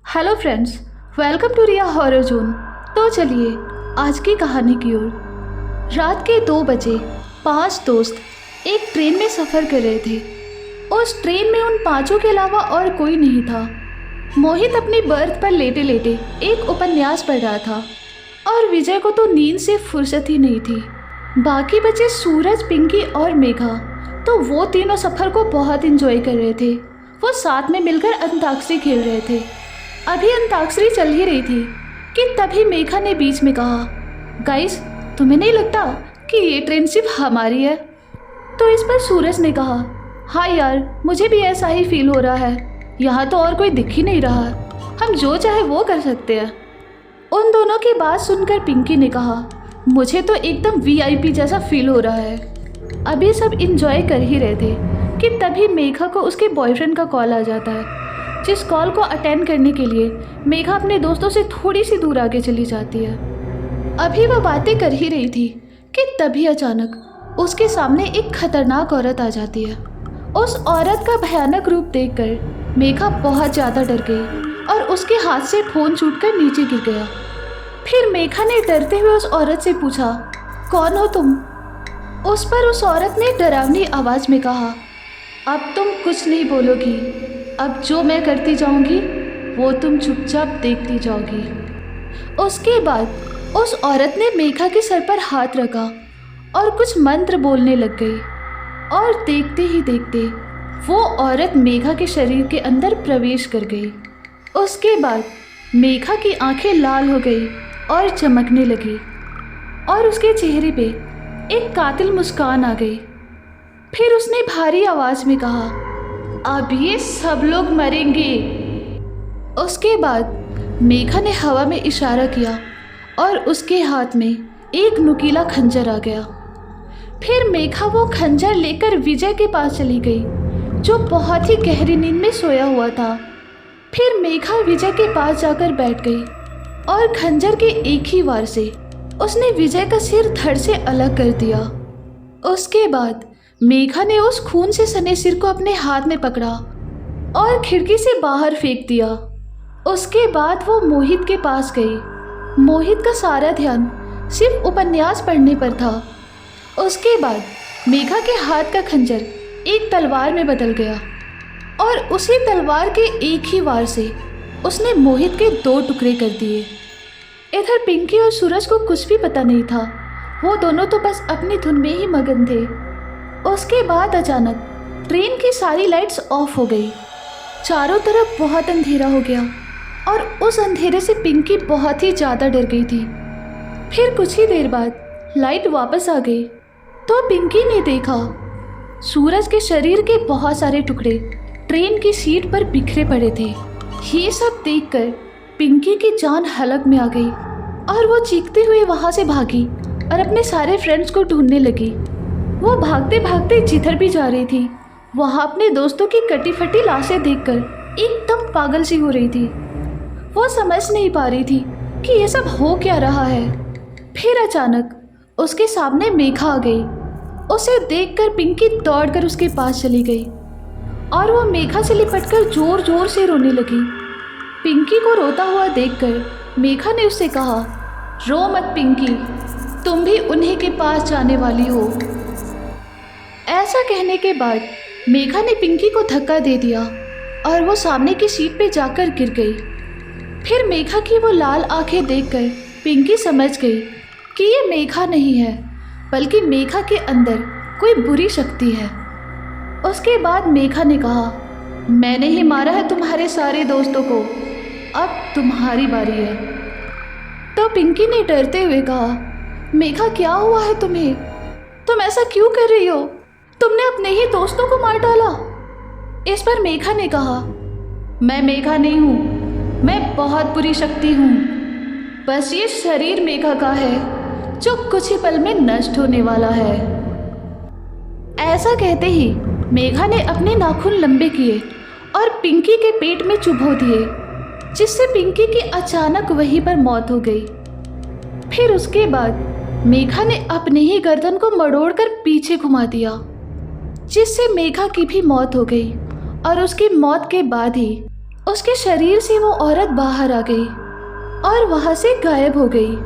Hello friends, welcome to Riya horror zone. तो चलिए आज की कहानी की ओर। रात के 2 बजे 5 दोस्त एक ट्रेन में सफ़र कर रहे थे। उस ट्रेन में उन पांचों के अलावा और कोई नहीं था। मोहित अपनी बर्थ पर लेटे लेटे एक उपन्यास पढ़ रहा था और विजय को तो नींद से फुर्सत ही नहीं थी। बाकी बचे सूरज, पिंकी और मेघा, तो वो तीनों सफ़र को बहुत इंजॉय कर रहे थे। वो साथ में मिलकर अंताक्षरी खेल रहे थे। अभी अंताक्षरी चल ही रही थी कि तभी मेघा ने बीच में कहा, गाइस, तुम्हें नहीं लगता कि ये ट्रेन सिर्फ हमारी है? तो इस पर सूरज ने कहा, हाँ यार, मुझे भी ऐसा ही फील हो रहा है। यहाँ तो और कोई दिख ही नहीं रहा, हम जो चाहे वो कर सकते हैं। उन दोनों की बात सुनकर पिंकी ने कहा, मुझे तो एकदम वीआईपी जैसा फील हो रहा है। अभी सब इंजॉय कर ही रहे थे कि तभी मेघा को उसके बॉयफ्रेंड का कॉल आ जाता है, जिस कॉल को अटेंड करने के लिए मेघा अपने दोस्तों से थोड़ी सी दूर आगे चली जाती है। अभी वह बातें कर ही रही थी कि तभी अचानक उसके सामने एक खतरनाक औरत आ जाती है। उस औरत का भयानक रूप देखकर मेघा बहुत ज़्यादा डर गई और उसके हाथ से फ़ोन छूटकर नीचे गिर गया। फिर मेघा ने डरते हुए उस औरत से पूछा, कौन हो तुम? उस पर उस औरत ने डरावनी आवाज़ में कहा, अब तुम कुछ नहीं बोलोगी। अब जो मैं करती जाऊंगी वो तुम चुपचाप देखती जाओगी। उसके बाद उस औरत ने मेघा के सर पर हाथ रखा और कुछ मंत्र बोलने लग गई और देखते ही देखते वो औरत मेघा के शरीर के अंदर प्रवेश कर गई। उसके बाद मेघा की आंखें लाल हो गई और चमकने लगी और उसके चेहरे पे एक कातिल मुस्कान आ गई। फिर उसने भारी आवाज़ में कहा, अब ये सब लोग मरेंगे। उसके बाद मेघा ने हवा में इशारा किया और उसके हाथ में एक नुकीला खंजर आ गया। फिर मेघा वो खंजर लेकर विजय के पास चली गई, जो बहुत ही गहरी नींद में सोया हुआ था। फिर मेघा विजय के पास जाकर बैठ गई और खंजर के एक ही वार से उसने विजय का सिर धड़ से अलग कर दिया। उसके बाद मेघा ने उस खून से सने सिर को अपने हाथ में पकड़ा और खिड़की से बाहर फेंक दिया। उसके बाद वो मोहित के पास गई। मोहित का सारा ध्यान सिर्फ उपन्यास पढ़ने पर था। उसके बाद मेघा के हाथ का खंजर एक तलवार में बदल गया और उसी तलवार के एक ही वार से उसने मोहित के 2 टुकड़े कर दिए। इधर पिंकी और सूरज को कुछ भी पता नहीं था। वो दोनों तो बस अपनी धुन में ही मगन थे। उसके बाद अचानक ट्रेन की सारी लाइट्स ऑफ हो गई। चारों तरफ बहुत अंधेरा हो गया और उस अंधेरे से पिंकी बहुत ही ज़्यादा डर गई थी। फिर कुछ ही देर बाद लाइट वापस आ गई तो पिंकी ने देखा सूरज के शरीर के बहुत सारे टुकड़े ट्रेन की सीट पर बिखरे पड़े थे। ये सब देखकर पिंकी की जान हलक में आ गई और वो चीखते हुए वहाँ से भागी और अपने सारे फ्रेंड्स को ढूंढने लगी। वो भागते भागते जिधर भी जा रही थी वहाँ अपने दोस्तों की कटी फटी लाशें देखकर एकदम पागल सी हो रही थी। वो समझ नहीं पा रही थी कि ये सब हो क्या रहा है। फिर अचानक उसके सामने मेघा आ गई। उसे देखकर पिंकी दौड़कर उसके पास चली गई और वो मेघा से लिपटकर जोर जोर से रोने लगी। पिंकी को रोता हुआ देखकर मेघा ने उससे कहा, रो मत पिंकी, तुम भी उन्हीं के पास जाने वाली हो। ऐसा कहने के बाद मेघा ने पिंकी को धक्का दे दिया और वो सामने की सीट पे जाकर गिर गई। फिर मेघा की वो लाल आंखें देखकर पिंकी समझ गई कि ये मेघा नहीं है, बल्कि मेघा के अंदर कोई बुरी शक्ति है। उसके बाद मेघा ने कहा, मैंने ही मारा है तुम्हारे सारे दोस्तों को, अब तुम्हारी बारी है। तो पिंकी ने डरते हुए कहा, मेघा क्या हुआ है तुम्हें? तुम ऐसा क्यों कर रही हो? तुमने अपने ही दोस्तों को मार डाला। इस पर मेघा ने कहा, मैं मेघा नहीं हूँ, मैं बहुत बुरी शक्ति हूँ। बस ये शरीर मेघा का है जो कुछ ही पल में नष्ट होने वाला है। ऐसा कहते ही मेघा ने अपने नाखून लंबे किए और पिंकी के पेट में चुभो दिए, जिससे पिंकी की अचानक वहीं पर मौत हो गई। फिर उसके बाद मेघा ने अपने ही गर्दन को मड़ोड़कर पीछे घुमा दिया, जिससे मेघा की भी मौत हो गई और उसकी मौत के बाद ही उसके शरीर से वो औरत बाहर आ गई और वहाँ से गायब हो गई।